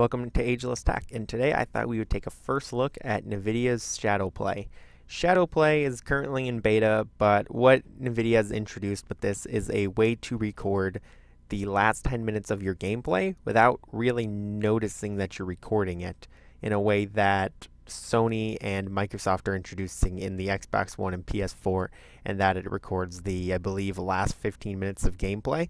Welcome to Ageless Tech, and today I thought we would take a first look at Nvidia's Shadowplay. Shadowplay is currently in beta, but what Nvidia has introduced with this is a way to record the last 10 minutes of your gameplay without really noticing that you're recording it in a way that Sony and Microsoft are introducing in the Xbox One and PS4, and that it records the, I believe, last 15 minutes of gameplay.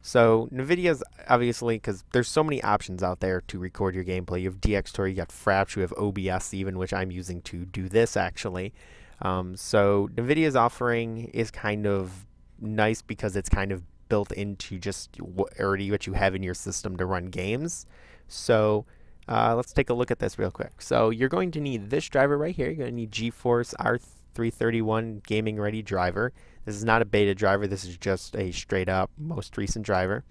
So Nvidia's obviously, because there's so many options out there to record your gameplay. You have DxTory, you got Fraps, you have OBS even, which I'm using to do this actually. So Nvidia's offering is kind of nice because it's kind of built into just already what you have in your system to run games. So let's take a look at this real quick. So you're going to need this driver right here. You're going to need GeForce R331 gaming ready driver. This is not a beta driver. This is just a straight up most recent driver.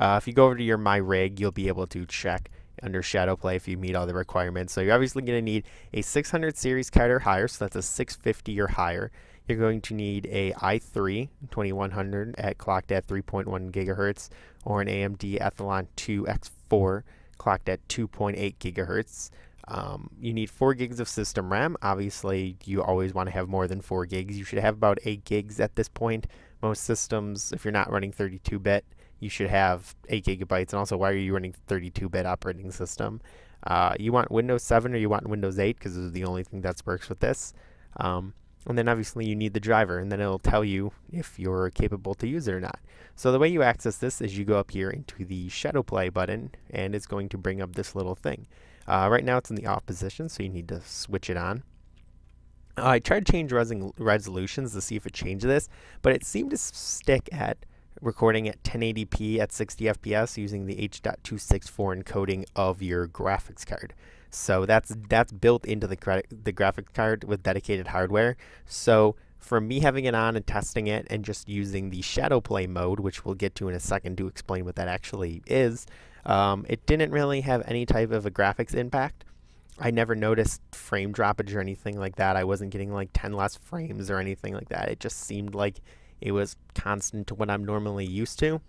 If you go over to your My Rig, you'll be able to check under Shadowplay if you meet all the requirements. So you're obviously going to need a 600 series card or higher, so that's a 650 or higher. You're going to need a i3 2100 clocked at 3.1 gigahertz, or an AMD Athlon 2 X4 clocked at 2.8 gigahertz. You need 4 gigs of system RAM. Obviously, you always want to have more than 4 gigs. You should have about 8 gigs at this point. Most systems, if you're not running 32-bit, you should have 8 gigabytes. And also, why are you running 32-bit operating system? You want Windows 7 or you want Windows 8, because this is the only thing that works with this. And then obviously you need the driver, and then it'll tell you if you're capable to use it or not. So the way you access this is you go up here into the Shadowplay button, and it's going to bring up this little thing. Right now it's in the off position, so you need to switch it on. I tried to change resolutions to see if it changed this, but it seemed to stick at recording at 1080p at 60 FPS using the H.264 encoding of your graphics card. So that's built into the graphics card with dedicated hardware. So for me having it on and testing it and just using the Shadowplay mode, which we'll get to in a second to explain what that actually is, it didn't really have any type of a graphics impact. I never noticed frame droppage or anything like that. I wasn't getting like 10 less frames or anything like that. It just seemed like it was constant to what I'm normally used to.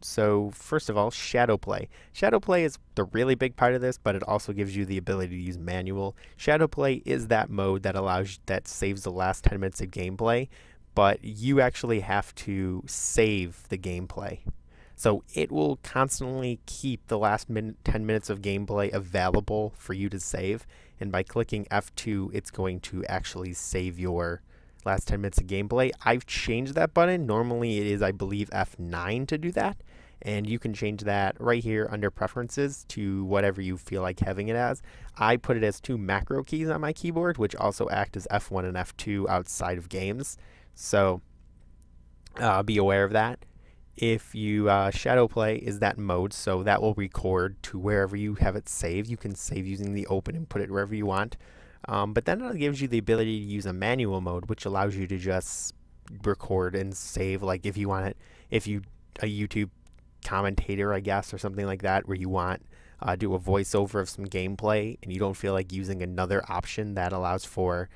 So first of all, Shadowplay. Shadowplay is the really big part of this, but it also gives you the ability to use manual. Shadowplay is that mode that saves the last 10 minutes of gameplay, but you actually have to save the gameplay. So it will constantly keep the last 10 minutes of gameplay available for you to save, and by clicking F2, it's going to actually save your last 10 minutes of gameplay. I've changed that button. Normally it is, I believe, F9 to do that, and you can change that right here under preferences to whatever you feel like having it as. I put it as 2 macro keys on my keyboard, which also act as F1 and F2 outside of games, so be aware of that. If you Shadowplay is that mode, so that will record to wherever you have it saved. You can save using the open and put it wherever you want. But then it gives you the ability to use a manual mode, which allows you to just record and save. Like if you want it, if you a YouTube commentator, I guess, or something like that, where you want do a voiceover of some gameplay, and you don't feel like using another option that allows for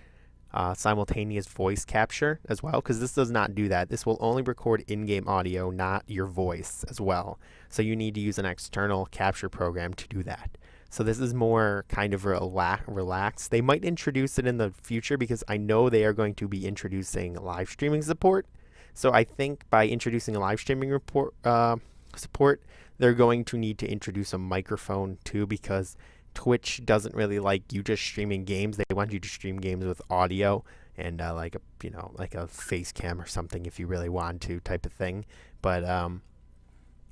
simultaneous voice capture as well, because this does not do that. This will only record in-game audio, not your voice as well. So you need to use an external capture program to do that. So this is more kind of relaxed. They might introduce it in the future, because I know they are going to be introducing live streaming support. So I think by introducing a live streaming support, they're going to need to introduce a microphone too, because Twitch doesn't really like you just streaming games. They want you to stream games with audio and like a face cam or something if you really want to, type of thing. But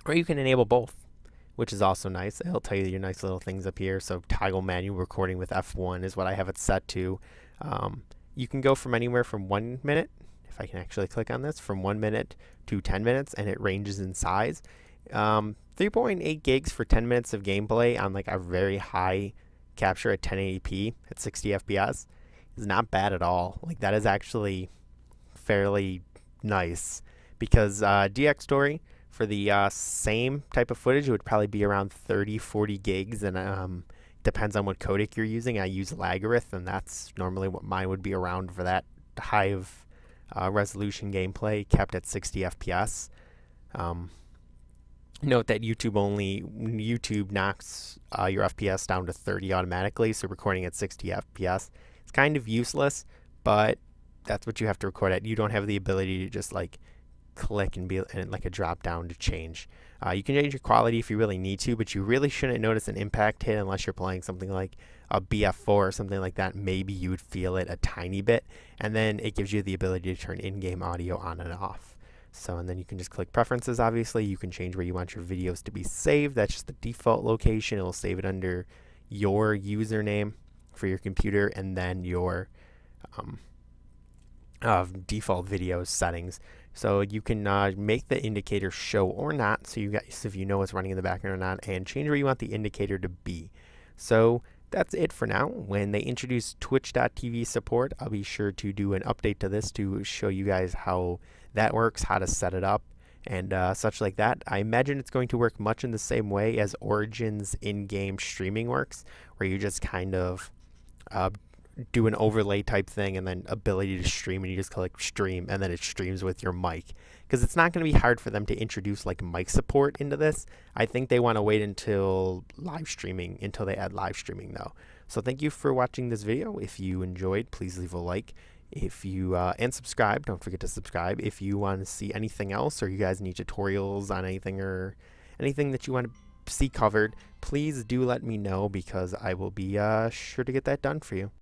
or you can enable both, which is also nice. It'll tell you your nice little things up here. So toggle manual recording with F1 is what I have it set to. You can go from anywhere from 1 minute, if I can actually click on this, from 1 minute to 10 minutes, and it ranges in size. 3.8 gigs for 10 minutes of gameplay on like a very high capture at 1080p at 60 FPS is not bad at all. Like that is actually fairly nice, because DxTory for the same type of footage, it would probably be around 30-40 gigs, and depends on what codec you're using. I use Lagarith, and that's normally what mine would be around for that high of resolution gameplay kept at 60 FPS. Note that YouTube knocks your FPS down to 30 automatically, so recording at 60 FPS. It's kind of useless, but that's what you have to record at. You don't have the ability to just like click and like a drop down to change. You can change your quality if you really need to, but you really shouldn't notice an impact hit unless you're playing something like a BF4 or something like that. Maybe you would feel it a tiny bit, and then it gives you the ability to turn in-game audio on and off. So, and then you can just click preferences. Obviously, you can change where you want your videos to be saved. That's just the default location. It will save it under your username for your computer, and then your um, default videos settings. So you can make the indicator show or not, so if you know what's running in the background or not, and change where you want the indicator to be. So that's it for now. When they introduce Twitch.tv support, I'll be sure to do an update to this to show you guys how that works, how to set it up, and such like that. I imagine it's going to work much in the same way as Origin's in-game streaming works, where you just kind of do an overlay type thing and then ability to stream, and you just click stream and then it streams with your mic, because it's not going to be hard for them to introduce like mic support into this. I think they want to wait until they add live streaming though. So thank you for watching this video. If you enjoyed, please leave a like. If you and subscribe, don't forget to subscribe. If you want to see anything else, or you guys need tutorials on anything, or anything that you want to see covered, please do let me know, because I will be sure to get that done for you.